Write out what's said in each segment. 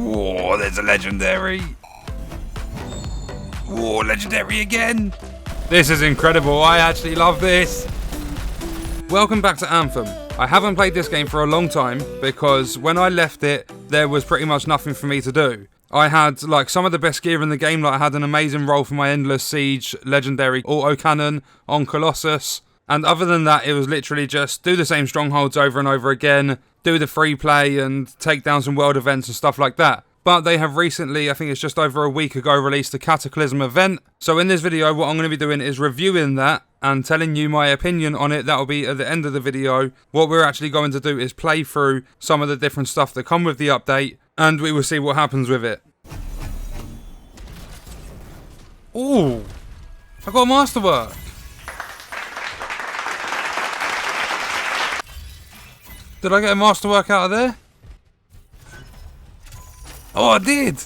Whoa, there's a legendary. Whoa, legendary again. This is incredible. I actually love this. Welcome back to Anthem. I haven't played this game for a long time because when I left it, there was pretty much nothing for me to do. I had like some of the best gear in the game, like I had an amazing roll for my Endless Siege legendary autocannon on Colossus. And other than that, it was literally just do the same strongholds over and over again, do the free play and take down some world events and stuff like that. But they have recently, I think it's just over a week ago, released the CATACLYSM event. So in this video, what I'm going to be doing is reviewing that and telling you my opinion on it. That'll be at the end of the video. What we're actually going to do is play through some of the different stuff that come with the update, and we will see what happens with it. Ooh, I got a masterwork. Did I get a masterwork out of there? Oh, I did!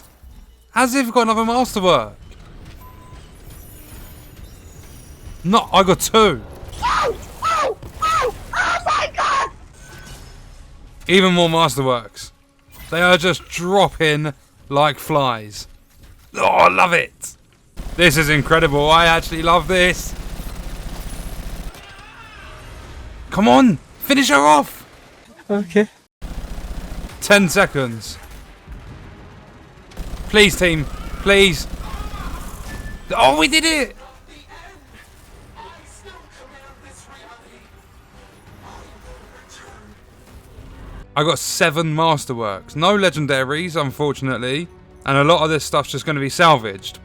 As if I got another masterwork. No, I got two. Oh my god! Even more masterworks. They are just dropping like flies. Oh, I love it. This is incredible. I actually love this. Come on, finish her off. Okay. 10 seconds. Please, team. Please. Oh, we did it! I got 7 masterworks. No legendaries, unfortunately. And a lot of this stuff's just going to be salvaged.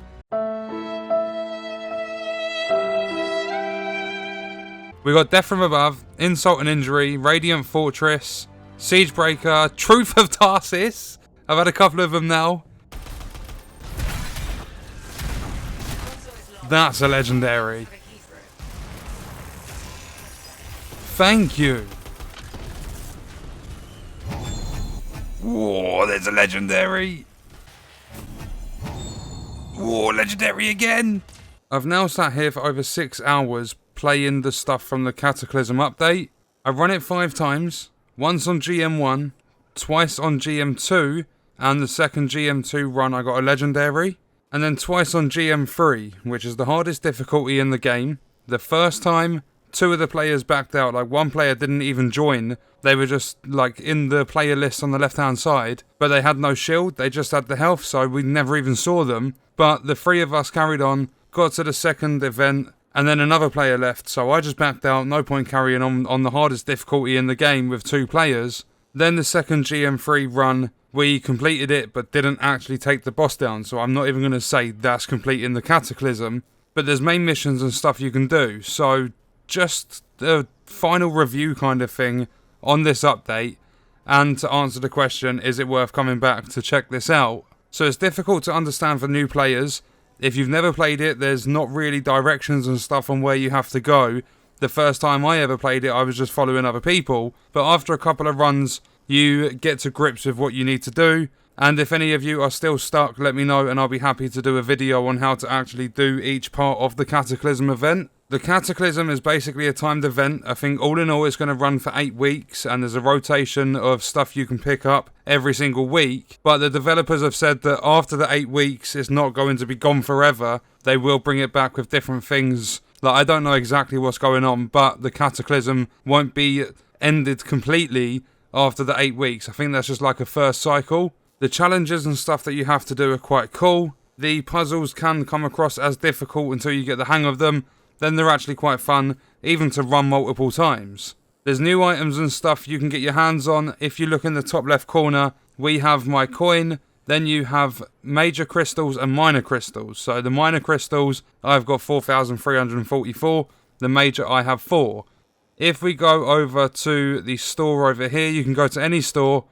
We got Death from Above, Insult and Injury, Radiant Fortress, Siegebreaker, Truth of Tarsis. I've had a couple of them now. That's a legendary. Thank you. Whoa, there's a legendary. Whoa, legendary again. I've now sat here for over 6 hours playing the stuff from the CATACLYSM update. I've run it 5 times. Once on GM1, twice on GM2, and the second GM2 run I got a legendary. And then twice on GM3, which is the hardest difficulty in the game. The first time, 2 of the players backed out. Like, one player didn't even join. They were just, like, in the player list on the left-hand side. But they had no shield. They just had the health, so we never even saw them. But the 3 of us carried on, got to the second event, and then another player left. So I just backed out. No point carrying on the hardest difficulty in the game with 2 players. Then the second GM3 run, we completed it but didn't actually take the boss down, so I'm not even going to say that's completing the CATACLYSM, but there's main missions and stuff you can do, so just a final review kind of thing on this update, and to answer the question, is it worth coming back to check this out? So it's difficult to understand for new players. If you've never played it, there's not really directions and stuff on where you have to go. The first time I ever played it, I was just following other people, but after a couple of runs, you get to grips with what you need to do. And if any of you are still stuck, let me know and I'll be happy to do a video on how to actually do each part of the CATACLYSM event. The CATACLYSM is basically a timed event. I think all in all it's going to run for 8 weeks, and there's a rotation of stuff you can pick up every single week. But the developers have said that after the 8 weeks it's not going to be gone forever. They will bring it back with different things. Like, I don't know exactly what's going on, but the CATACLYSM won't be ended completely after the 8 weeks. I think that's just like a first cycle. The challenges and stuff that you have to do are quite cool. The puzzles can come across as difficult until you get the hang of them. Then they're actually quite fun, even to run multiple times. There's new items and stuff you can get your hands on. If you look in the top left corner, we have my coin. Then you have major crystals and minor crystals. So the minor crystals, I've got 4,344. The major, I have 4. If we go over to the store over here, you can go to any store.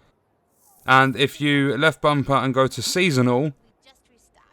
And if you left bumper and go to seasonal,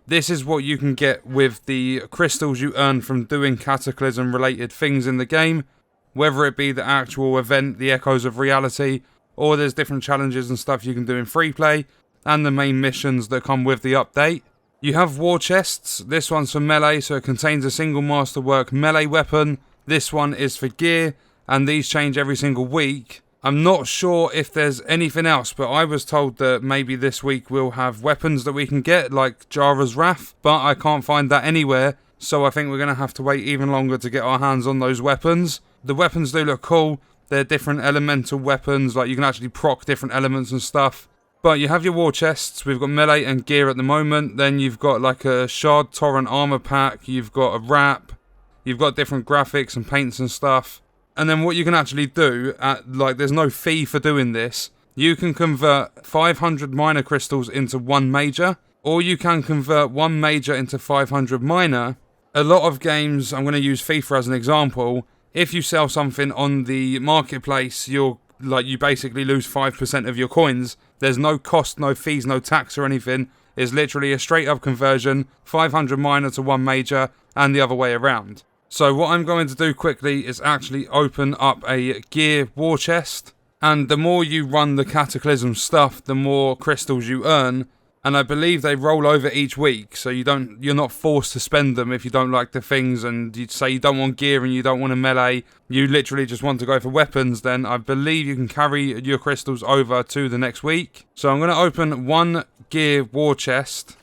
this is what you can get with the crystals you earn from doing CATACLYSM related things in the game. Whether it be the actual event, the Echoes of Reality, or there's different challenges and stuff you can do in free play, and the main missions that come with the update. You have war chests. This one's for melee, so it contains a single masterwork melee weapon. This one is for gear, and these change every single week. I'm not sure if there's anything else, but I was told that maybe this week we'll have weapons that we can get, like Jara's Wrath, but I can't find that anywhere, so I think we're going to have to wait even longer to get our hands on those weapons. The weapons do look cool. They're different elemental weapons, like you can actually proc different elements and stuff. But you have your war chests. We've got melee and gear at the moment. Then you've got like a shard torrent armor pack. You've got a wrap. You've got different graphics and paints and stuff. And then what you can actually do, there's no fee for doing this. You can convert 500 minor crystals into 1 major, or you can convert 1 major into 500 minor. A lot of games, I'm going to use FIFA as an example. If you sell something on the marketplace, you basically lose 5% of your coins. There's no cost, no fees, no tax or anything. It's literally a straight up conversion, 500 minor to 1 major, and the other way around. So what I'm going to do quickly is actually open up a gear war chest. And the more you run the Cataclysm stuff, the more crystals you earn. And I believe they roll over each week, so you're not forced to spend them if you don't like the things, and you say you don't want gear and you don't want a melee, you literally just want to go for weapons, then I believe you can carry your crystals over to the next week. So I'm going to open 1 gear war chest.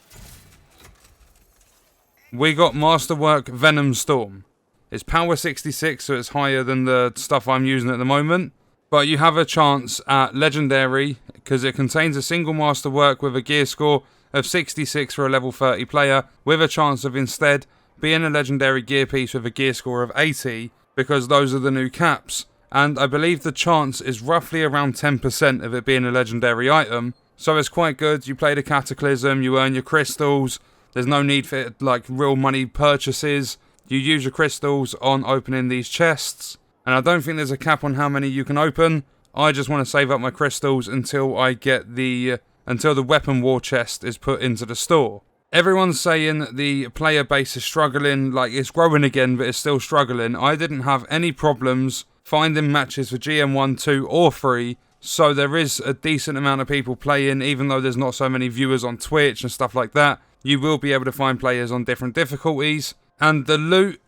We got Masterwork Venom Storm. It's power 66, so it's higher than the stuff I'm using at the moment. But you have a chance at Legendary, because it contains a single masterwork with a gear score of 66 for a level 30 player, with a chance of instead being a Legendary gear piece with a gear score of 80, because those are the new caps. And I believe the chance is roughly around 10% of it being a Legendary item. So it's quite good. You play the Cataclysm, you earn your crystals, there's no need for real money purchases. You use your crystals on opening these chests. And I don't think there's a cap on how many you can open. I just want to save up my crystals until I get until the weapon war chest is put into the store. Everyone's saying the player base is struggling, it's growing again, but it's still struggling. I didn't have any problems finding matches for GM1, 2 or 3. So there is a decent amount of people playing, even though there's not so many viewers on Twitch and stuff like that. You will be able to find players on different difficulties. And the loot,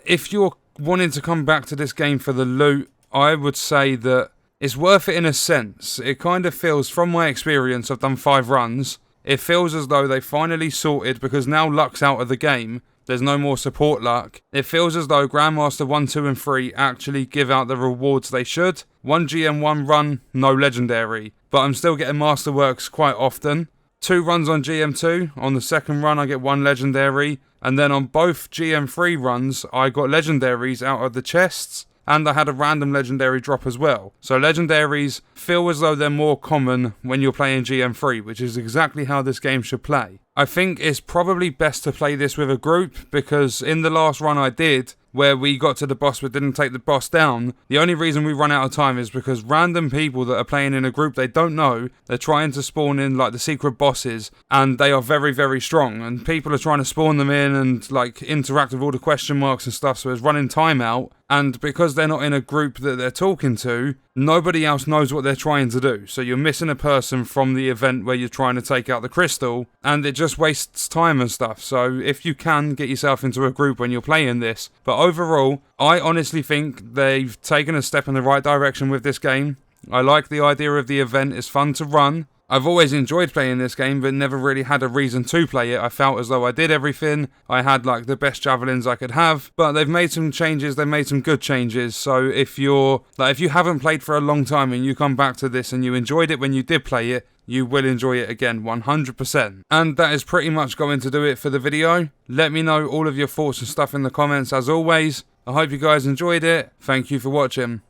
if you're wanting to come back to this game for the loot, I would say that it's worth it in a sense. It kind of feels, from my experience, I've done 5 runs, it feels as though they finally sorted, because now luck's out of the game, there's no more support luck. It feels as though Grandmaster 1, 2 and 3 actually give out the rewards they should. 1 GM1 run, no Legendary, but I'm still getting Masterworks quite often. 2 runs on GM2, on the second run I get 1 Legendary, and then on both GM3 runs I got Legendaries out of the chests, and I had a random Legendary drop as well. So Legendaries feel as though they're more common when you're playing GM3, which is exactly how this game should play. I think it's probably best to play this with a group, because in the last run I did, where we got to the boss but didn't take the boss down, the only reason we run out of time is because random people that are playing in a group they don't know, they're trying to spawn in the secret bosses, and they are very, very strong, and people are trying to spawn them in and interact with all the question marks and stuff, so it's running time out. And because they're not in a group that they're talking to, nobody else knows what they're trying to do. So you're missing a person from the event where you're trying to take out the crystal, and it just wastes time and stuff. So if you can, get yourself into a group when you're playing this. But overall, I honestly think they've taken a step in the right direction with this game. I like the idea of the event, it's fun to run. I've always enjoyed playing this game, but never really had a reason to play it. I felt as though I did everything. I had the best javelins I could have, but they've made some changes. They've made some good changes. So if you haven't played for a long time and you come back to this and you enjoyed it when you did play it, you will enjoy it again 100%. And that is pretty much going to do it for the video. Let me know all of your thoughts and stuff in the comments as always. I hope you guys enjoyed it. Thank you for watching.